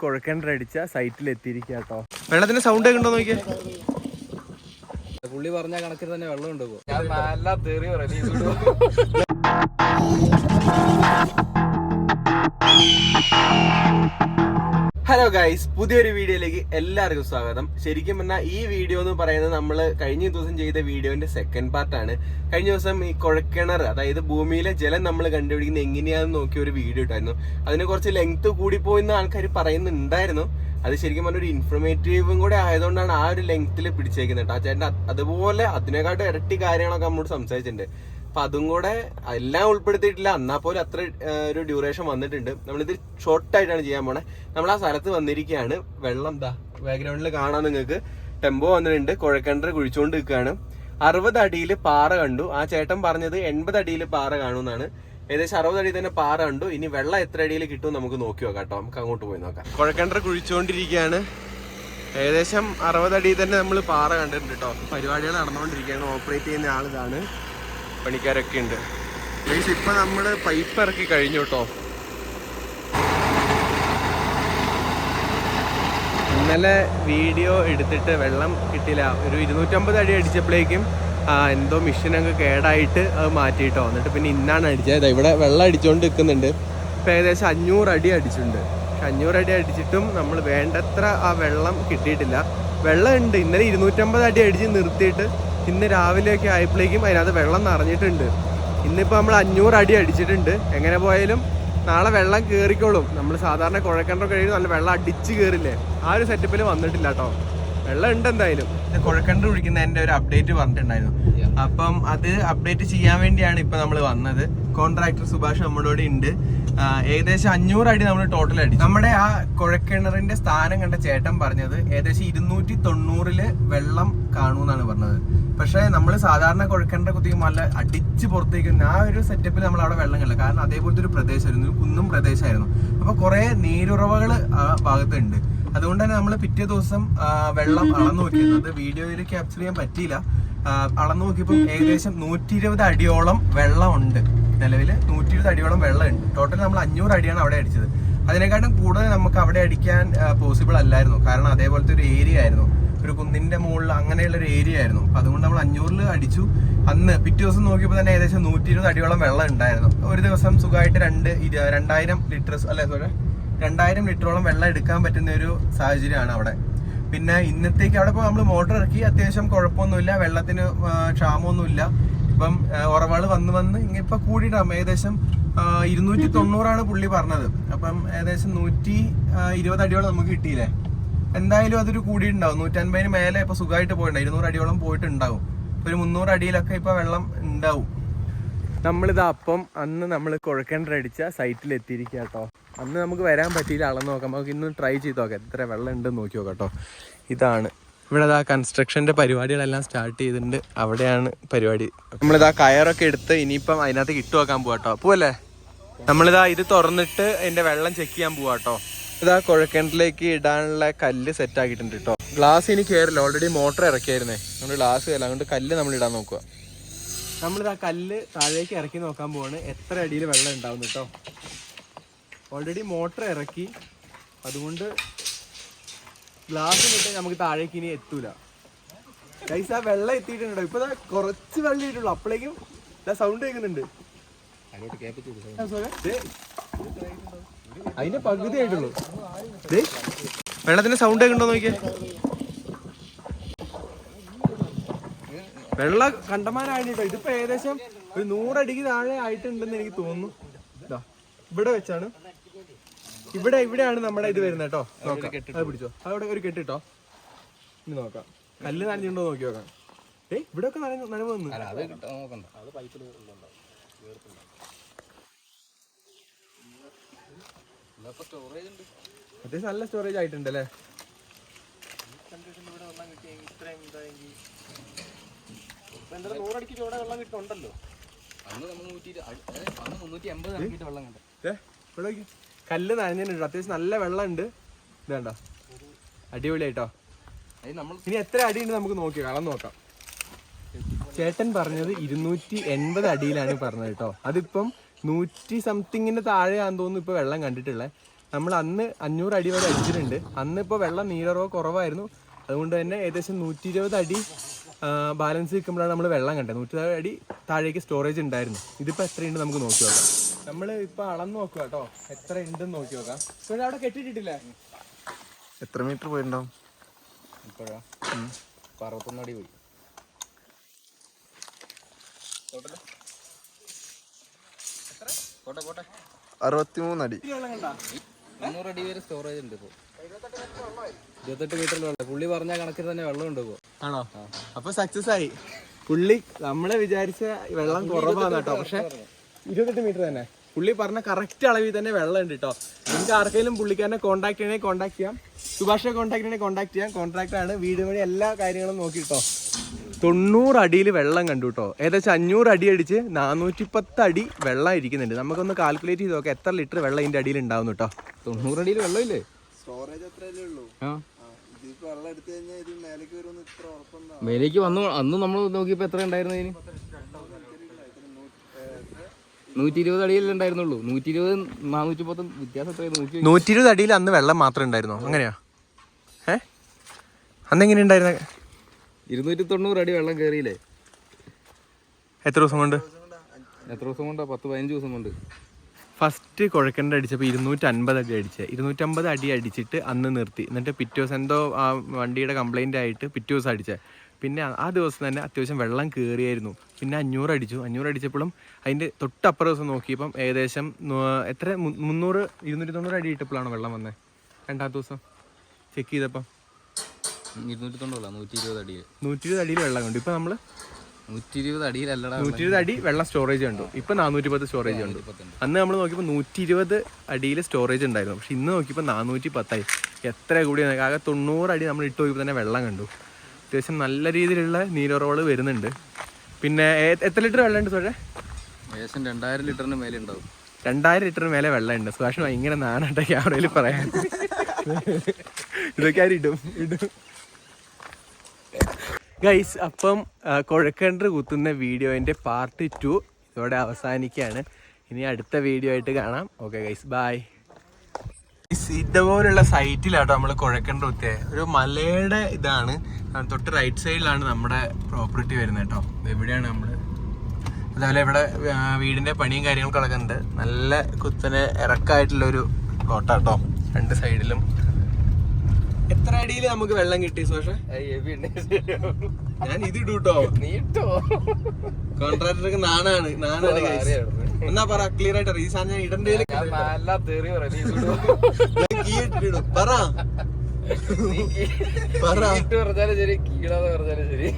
കുഴക്കണ്ടടിച്ച സൈറ്റിൽ എത്തിയിരിക്കുക കേട്ടോ. വെള്ളത്തിന്റെ സൗണ്ട് ഒക്കെ ഉണ്ടോ നോക്കിയേ. പുള്ളി പറഞ്ഞ കണക്കിൽ തന്നെ വെള്ളം ഉണ്ട്. നല്ല തെറി പറയും. ഹലോ ഗൈസ്, പുതിയൊരു വീഡിയോയിലേക്ക് എല്ലാവർക്കും സ്വാഗതം. ശരിക്കും പറഞ്ഞാൽ ഈ വീഡിയോ എന്ന് പറയുന്നത് നമ്മൾ കഴിഞ്ഞ ദിവസം ചെയ്ത വീഡിയോന്റെ സെക്കൻഡ് പാർട്ടാണ്. കഴിഞ്ഞ ദിവസം ഈ കുഴക്കിണർ, അതായത് ഭൂമിയിലെ ജലം നമ്മൾ കണ്ടുപിടിക്കുന്നത് എങ്ങനെയാണെന്ന് നോക്കിയ ഒരു വീഡിയോ ഇട്ടായിരുന്നു. അതിന് കുറച്ച് ലെങ്ത് കൂടിപ്പോയെന്ന് ആൾക്കാർ പറയുന്നുണ്ടായിരുന്നു. അത് ശരിക്കും പറഞ്ഞ ഒരു ഇൻഫർമേറ്റീവും കൂടെ ആയതുകൊണ്ടാണ് ആ ഒരു ലെങ്ത്തിൽ പിടിച്ചേക്കുന്നത് കേട്ടോ. ആ ചേട്ടൻ അതുപോലെ അതിനെക്കാട്ടും ഇരട്ടി കാര്യങ്ങളൊക്കെ നമ്മളോട് സംസാരിച്ചിട്ടുണ്ട്. അപ്പൊ അതും കൂടെ എല്ലാം ഉൾപ്പെടുത്തിയിട്ടില്ല, എന്നാൽ പോലും അത്ര ഒരു ഡ്യൂറേഷൻ വന്നിട്ടുണ്ട്. നമ്മളിത് ഷോർട്ടായിട്ടാണ് ചെയ്യാൻ പോണേ. നമ്മൾ ആ സ്ഥലത്ത് വന്നിരിക്കുകയാണ്. വെള്ളം എന്താ ബാക്ക്ഗ്രൗണ്ടിൽ കാണാൻ നിങ്ങൾക്ക് ടെമ്പോ വന്നിട്ടുണ്ട്. കുഴക്കണ്ടർ കുഴിച്ചുകൊണ്ട് നിൽക്കുകയാണ്. 60 അടിയിൽ പാറ കണ്ടു. ആ ചേട്ടൻ പറഞ്ഞത് 80 അടിയിൽ പാറ കാണുമെന്നാണ്. ഏകദേശം 60 അടിയിൽ തന്നെ പാറ കണ്ടു. ഇനി വെള്ളം എത്ര അടിയിൽ കിട്ടും നമുക്ക് നോക്കി നോക്കാം കേട്ടോ. നമുക്ക് അങ്ങോട്ട് പോയി നോക്കാം. കുഴക്കണ്ടർ കുഴിച്ചുകൊണ്ടിരിക്കുകയാണ്. ഏകദേശം 60 അടിയിൽ തന്നെ നമ്മൾ പാറ കണ്ടിട്ടുണ്ട് കേട്ടോ. പരിപാടികൾ നടന്നുകൊണ്ടിരിക്കുകയാണ്. ഓപ്പറേറ്റ് ചെയ്യുന്ന ആളിതാണ്, പണിക്കാരൊക്കെ ഉണ്ട്. ഇപ്പൊ നമ്മള് പൈപ്പ് ഇറക്കി കഴിഞ്ഞു കേട്ടോ. ഇന്നലെ വീഡിയോ എടുത്തിട്ട് വെള്ളം കിട്ടില്ല. ഒരു 250 അടി അടിച്ചപ്പോഴേക്കും എന്തോ മെഷീനൊക്കെ കേടായിട്ട് അത് മാറ്റിയിട്ടോ. എന്നിട്ട് പിന്നെ ഇന്നാണ് അടിച്ചത്. ഇവിടെ വെള്ളം അടിച്ചുകൊണ്ട് നിൽക്കുന്നുണ്ട്. ഇപ്പം ഏകദേശം 500 അടി അടിച്ചിട്ടുണ്ട്. 500 അടി അടിച്ചിട്ടും നമ്മൾ വേണ്ടത്ര ആ വെള്ളം കിട്ടിയിട്ടില്ല. വെള്ളം ഉണ്ട്. ഇന്നലെ 250 അടി അടിച്ച് നിർത്തിയിട്ട് ഇന്ന് രാവിലെയൊക്കെ ആയപ്പോഴേക്കും അതിനകത്ത് വെള്ളം നിറഞ്ഞിട്ടുണ്ട്. ഇന്നിപ്പോൾ നമ്മൾ 500 അടി അടിച്ചിട്ടുണ്ട്. എങ്ങനെ പോയാലും നാളെ വെള്ളം കയറിക്കോളും. നമ്മൾ സാധാരണ കുഴക്കണ്ടർ കഴിയും നല്ല വെള്ളം അടിച്ച് കയറില്ലേ, ആ ഒരു സെറ്റപ്പിൽ വന്നിട്ടില്ല കേട്ടോ. വെള്ളം ഉണ്ട് എന്തായാലും. കുഴക്കണ്ടർ കുഴിക്കുന്നതിൻ്റെ ഒരു അപ്ഡേറ്റ് പറഞ്ഞിട്ടുണ്ടായിരുന്നു. അപ്പം അത് അപ്ഡേറ്റ് ചെയ്യാൻ വേണ്ടിയാണ് ഇപ്പം നമ്മൾ വന്നത്. കോൺട്രാക്ടർ സുഭാഷ് നമ്മളോട് ഉണ്ട്. ഏകദേശം 500 അടി നമ്മൾ ടോട്ടൽ അടിച്ചു. നമ്മുടെ ആ കുഴക്കിണറിന്റെ സ്ഥാനം കണ്ട ചേട്ടൻ പറഞ്ഞത് ഏകദേശം 290 വെള്ളം കാണുമെന്നാണ് പറഞ്ഞത്. പക്ഷെ നമ്മൾ സാധാരണ കുഴക്കിണർ കുത്തിയും നല്ല അടിച്ച് പുറത്തേക്ക് ആ ഒരു സെറ്റപ്പിൽ നമ്മൾ അവിടെ വെള്ളം കണ്ടില്ല. കാരണം അതേപോലത്തെ ഒരു പ്രദേശമായിരുന്നു, കുന്നും പ്രദേശമായിരുന്നു. അപ്പൊ കുറെ നീരുറവകൾ ആ ഭാഗത്തുണ്ട്. അതുകൊണ്ട് തന്നെ നമ്മൾ പിറ്റേ ദിവസം വെള്ളം അളന്നു നോക്കിയിരുന്നത് വീഡിയോയിൽ ക്യാപ്ചർ ചെയ്യാൻ പറ്റിയില്ല. അളന്നു നോക്കിയപ്പോൾ ഏകദേശം 120 അടിയോളം വെള്ളമുണ്ട്. നിലവിൽ 120 അടിയോളം വെള്ളമുണ്ട്. ടോട്ടൽ നമ്മൾ 500 അടിയാണ് അവിടെ അടിച്ചത്. അതിനെക്കാട്ടും കൂടുതൽ നമുക്ക് അവിടെ അടിക്കാൻ പോസിബിൾ അല്ലായിരുന്നു. കാരണം അതേപോലത്തെ ഒരു ഏരിയ ആയിരുന്നു, ഒരു കുന്നിന്റെ മുകളിൽ അങ്ങനെയുള്ള ഒരു ഏരിയ ആയിരുന്നു. അതുകൊണ്ട് നമ്മൾ 500 അടിച്ചു. അന്ന് പിറ്റേ ദിവസം നോക്കിയപ്പോൾ തന്നെ ഏകദേശം 120 അടിയോളം വെള്ളം ഉണ്ടായിരുന്നു. ഒരു ദിവസം സുഖമായിട്ട് 2000 ലിറ്റർ അല്ലെ 2000 ലിറ്ററോളം വെള്ളം എടുക്കാൻ പറ്റുന്ന ഒരു സാഹചര്യമാണ് അവിടെ. പിന്നെ ഇന്നത്തേക്ക് അവിടെ ഇപ്പോൾ നമ്മൾ മോട്ടർ ഇറക്കി, അത്യാവശ്യം കുഴപ്പമൊന്നുമില്ല, വെള്ളത്തിന് ക്ഷാമമൊന്നുമില്ല. ഇപ്പം ഉറവാള് വന്ന് ഇപ്പൊ കൂടിയിട്ടാകും. ഏകദേശം 290 പുള്ളി പറഞ്ഞത്. അപ്പം ഏകദേശം 120 അടിയോളം നമുക്ക് കിട്ടിയില്ലേ. എന്തായാലും അതൊരു കൂടിയിട്ടുണ്ടാവും. 150 മേലെ ഇപ്പൊ സുഖമായിട്ട് പോയിട്ടുണ്ട്. 200 അടിയോളം പോയിട്ടുണ്ടാവും. ഒരു 300 അടിയിലൊക്കെ ഇപ്പൊ വെള്ളം ഉണ്ടാവും. നമ്മളിതാ അപ്പം അന്ന് നമ്മൾ കുഴക്കണ്ടർ അടിച്ച സൈറ്റിൽ എത്തിയിരിക്കുക കേട്ടോ. അന്ന് നമുക്ക് വരാൻ പറ്റിയില്ല, അളന്ന് നോക്കാം. നമുക്ക് ഇന്ന് ട്രൈ ചെയ്ത് നോക്കാം എത്ര വെള്ളം ഉണ്ടെന്ന് നോക്കി നോക്കാം കേട്ടോ. ഇതാണ് ഇവിടെ ഇതാ കൺസ്ട്രക്ഷൻ്റെ പരിപാടികളെല്ലാം സ്റ്റാർട്ട് ചെയ്തിട്ടുണ്ട്. അവിടെയാണ് പരിപാടി. നമ്മളിതാ കയറൊക്കെ എടുത്ത് ഇനിയിപ്പം അതിനകത്ത് ഇട്ട് വെക്കാൻ പോവാ കേട്ടോ. പോവല്ലേ, നമ്മളിതാ ഇത് തുറന്നിട്ട് അതിൻ്റെ വെള്ളം ചെക്ക് ചെയ്യാൻ പോവാ കേട്ടോ. ഇതാ കുഴക്കിണറിലേക്ക് ഇടാനുള്ള കല്ല് സെറ്റ് ആക്കിയിട്ടുണ്ട് കേട്ടോ. ഗ്ലാസ് ഇനി കയറില്ല, ഓൾറെഡി മോട്ടർ ഇറക്കിയായിരുന്നേ. നമ്മൾ ഗ്ലാസ് കയറില്ല, അതുകൊണ്ട് കല്ല് നമ്മൾ ഇടാൻ നോക്കുക. നമ്മളിതാ കല്ല് താഴേക്ക് ഇറക്കി നോക്കാൻ പോവാണ് എത്ര അടിയിൽ വെള്ളം ഉണ്ടാവും കേട്ടോ. ഓൾറെഡി മോട്ടർ ഇറക്കി, അതുകൊണ്ട് ഗ്ലാസ് ഇട്ട് നമുക്ക് താഴേക്ക് ഇനി എത്തൂല. ഗൈസ്, ആ വെള്ളം എത്തിയിട്ടുണ്ടോ? ഇപ്പൊ കുറച്ച് വെള്ളം ഇട്ടുള്ളൂ, അപ്പോഴേക്കും സൗണ്ട് കേൾക്കുന്നുണ്ട്. അതിന്റെ പകുതി ആയിട്ടുള്ളൂ. വെള്ളത്തിന്റെ സൗണ്ട് കേൾക്കുന്നുണ്ടോ നോക്കിയേ. വെള്ളം കണ്ടമാനായിട്ടോ. ഇതിപ്പോ ഏകദേശം ഒരു 100 അടിക്ക് താഴെ ആയിട്ടുണ്ടെന്ന് എനിക്ക് തോന്നുന്നു. ഇവിടെ വെച്ചാണ്, ഇവിടെയാണ് നമ്മുടെ ഇത് വരുന്നത് കേട്ടോ. നോക്കാം, അത് പിടിച്ചോ. അവിടെ ഒരു കെട്ടിട്ടോ. ഇനി നോക്കാം കല്ല് നനഞ്ഞുണ്ടോ നോക്കി നോക്കാം. ഇവിടെ ഒക്കെ നനവ് വന്നു. അത്യാവശ്യം നല്ല സ്റ്റോറേജ് ആയിട്ടുണ്ട് അല്ലേ. എന്താ 100 അടിക്ക് ചോടെ വെള്ളം കിട്ടുന്നുണ്ടല്ലോ. കല്ല് നനഞ്ഞിട്ടുണ്ട്, അത്യാവശ്യം നല്ല വെള്ളം ഉണ്ട്. ഇതേണ്ട അടിപൊളിയായിട്ടോ. ഇനി എത്ര അടിയുണ്ട് നമുക്ക് നോക്കി കളന്ന് നോക്കാം. ചേട്ടൻ പറഞ്ഞത് 280 അടിയിലാണ് പറഞ്ഞത് കേട്ടോ. അതിപ്പം 100 സംതിങ്ങിന്റെ താഴെയാന്ന് തോന്നുന്നു ഇപ്പൊ വെള്ളം കണ്ടിട്ടുള്ളത്. നമ്മൾ അന്ന് 500 അടി വരെ അടിച്ചിട്ടുണ്ട്. അന്ന് ഇപ്പോൾ വെള്ളം നീരറവ് കുറവായിരുന്നു, അതുകൊണ്ട് തന്നെ ഏകദേശം 120 അടി ബാലൻസ് നിൽക്കുമ്പോഴാണ് നമ്മൾ വെള്ളം കണ്ടത്. 120 അടി താഴേക്ക് സ്റ്റോറേജ് ഉണ്ടായിരുന്നു. ഇതിപ്പോൾ എത്രയുണ്ട് നമുക്ക് നോക്കി നോക്കാം. നമ്മൾ ഇപ്പോൾ അളന്ന് നോക്കുക കേട്ടോ, എത്ര ഉണ്ടെന്ന് നോക്കി നോക്കാം. ഇപ്പോൾ അവിടെ കെട്ടിയിട്ടിട്ടില്ലേ? എത്ര മീറ്റർ പോയിട്ടുണ്ടാവും? ഇപ്പോഴാ 61 അടി പോയി. 63 അടി. 300 അടി വരെ സ്റ്റോറേജ് ഉണ്ട് ഇപ്പോൾ. 28 മീറ്ററിൽ വെള്ളം. പുള്ളി പറഞ്ഞ കണക്കിൽ തന്നെ വെള്ളം ഉണ്ട് ഇപ്പോൾ. ആണോ? അപ്പൊ സക്സസ് ആയി. പുള്ളി നമ്മളെ വിചാരിച്ച വെള്ളം കുറവാണ് കേട്ടോ, പക്ഷെ 28 മീറ്റർ തന്നെ പുള്ളി പറഞ്ഞ കറക്റ്റ് അളവിൽ തന്നെ വെള്ളം ഉണ്ട് കേട്ടോ. നിങ്ങൾക്ക് ആർക്കെങ്കിലും പുള്ളിക്കാരനെ കോൺടാക്ട് ചെയ്യണമെങ്കിൽ കോൺടാക്ട് ചെയ്യാം. സുഭാഷെ കോൺടാക്ട് ചെയ്യണമെങ്കിൽ കോൺടാക്ട് ചെയ്യാം. കോൺട്രാക്ട് ആണ്, വീട് വഴി എല്ലാ കാര്യങ്ങളും നോക്കിട്ടോ. 90 അടിയിൽ വെള്ളം കണ്ടു കേട്ടോ. ഏകദേശം 500 അടി അടിച്ച് 410 അടി വെള്ളം ഇരിക്കുന്നുണ്ട്. നമുക്കൊന്ന് കാൽക്കുലേറ്റ് ചെയ്ത് നോക്കാം എത്ര ലിറ്റർ വെള്ളം ഇതിന്റെ അടിയിൽ ഉണ്ടാവുന്നു കേട്ടോ. 90 അടിയിൽ വെള്ളമില്ലേ? സ്റ്റോറേജ് അത്രയല്ലേ ഉള്ളൂ. വെള്ളം എടുത്തു കഴിഞ്ഞാൽ ഇത് മേലേക്ക് വരുമെന്ന് ഇത്ര ഉറപ്പുണ്ടോ? മേലേക്ക് വന്നു. അന്ന് നമ്മൾ നോക്കിയപ്പോ എത്ര ഉണ്ടായിരുന്നു ഇതിന്? 120 അടിയല്ലേ ഉണ്ടായിരുന്നുള്ളൂ. 120 410 വ്യത്യാസം എത്രയായിരുന്നു? 120 അടിയിൽ അന്ന് വെള്ളം മാത്രമേ ഉണ്ടായിരുന്നോ? അങ്ങനെയാ? അന്ന് എങ്ങനെ ഉണ്ടായിരുന്ന? 290 അടി വെള്ളം കയറിയില്ലേ? എത്ര ദിവസം കൊണ്ട്? എത്ര ദിവസം കൊണ്ടാ? 10-15 ദിവസം കൊണ്ട്. ഫസ്റ്റ് കുഴക്കണ്ട അടിച്ചപ്പോൾ 250 അടി അടിച്ചത്. 250 അടി അടിച്ചിട്ട് അന്ന് നിർത്തി. എന്നിട്ട് പിറ്റേ ദിവസം എന്തോ ആ വണ്ടിയുടെ കംപ്ലൈൻ്റ് ആയിട്ട് പിറ്റേ ദിവസം അടിച്ചത്. പിന്നെ ആ ദിവസം തന്നെ അത്യാവശ്യം വെള്ളം കയറിയായിരുന്നു. പിന്നെ 500 അടിച്ചു. 500 അടിച്ചപ്പോഴും അതിൻ്റെ തൊട്ടപ്പുറ ദിവസം നോക്കിയപ്പം ഏകദേശം എത്ര 300 290 അടി ഇട്ടപ്പോഴാണ് വെള്ളം വന്നത്. രണ്ടാമത്തെ ദിവസം ചെക്ക് ചെയ്തപ്പം 120 അടിയിൽ 120 അടിയിൽ വെള്ളം കണ്ടു. ഇപ്പം നമ്മൾ 120 അടിയിലല്ലടാ. 120 അടി വെള്ളം സ്റ്റോറേജ് കണ്ടു. ഇപ്പം 410 സ്റ്റോറേജ് കണ്ടു. അന്ന് നമ്മൾ നോക്കിയപ്പോൾ 120 അടിയിൽ സ്റ്റോറേജ് ഉണ്ടായിരുന്നു. പക്ഷെ ഇന്ന് നോക്കിയപ്പോൾ 410 ആയി. എത്ര കൂടി ആകെ 90 അടി നമ്മൾ ഇട്ട് നോക്കിയപ്പോൾ തന്നെ വെള്ളം കണ്ടു. അത്യാവശ്യം നല്ല രീതിയിലുള്ള നീരുറവുകൾ വരുന്നുണ്ട്. പിന്നെ എത്ര ലിറ്റർ വെള്ളം ഉണ്ട് സുരേ? ഏകദേശം 2000 ലിറ്ററിന് മേലെ ഉണ്ടാവും. 2000 ലിറ്ററിന് മേലെ വെള്ളം ഉണ്ട്. സുഭാഷ് ഭയങ്കര നാണാട്ട ക്യാമറയിൽ പറയാൻ. ഇതൊക്കെ ആരും ഇടും ഗൈസ്. അപ്പം കുഴക്കണ്ടർ കുത്തുന്ന വീഡിയോൻ്റെ പാർട്ട് 2 ഇതോടെ അവസാനിക്കുകയാണ്. ഇനി അടുത്ത വീഡിയോ ആയിട്ട് കാണാം. Okay guys, bye. ഇതുപോലുള്ള സൈറ്റിലാട്ടോ നമ്മൾ കുഴക്കണ്ടർ കുത്തിയത്. ഒരു മലയുടെ ഇതാണ്, തൊട്ട് റൈറ്റ് സൈഡിലാണ് നമ്മുടെ പ്രോപ്പർട്ടി വരുന്നത് കേട്ടോ. എവിടെയാണ് നമ്മൾ അതേപോലെ ഇവിടെ വീടിൻ്റെ പണിയും കാര്യങ്ങളൊക്കെ നടക്കുന്നുണ്ട്. നല്ല കുത്തനെ ഇറക്കായിട്ടുള്ളൊരു പ്ലോട്ടാട്ടോ. രണ്ട് സൈഡിലും. എത്ര അടിയിൽ നമുക്ക് വെള്ളം കിട്ടി സുഭാഷേ? ഞാൻ ഇത് ഇടൂട്ടോ. കോൺട്രാക്ടർക്ക് നാണാണ്. എന്നാ പറ ക്ലിയർ ആയിട്ട് ഈ സാധനം ഞാൻ ഇടണ്ടേ? പറ. പറഞ്ഞാലും ശരി, കീഴാതെ പറഞ്ഞാലും ശരി.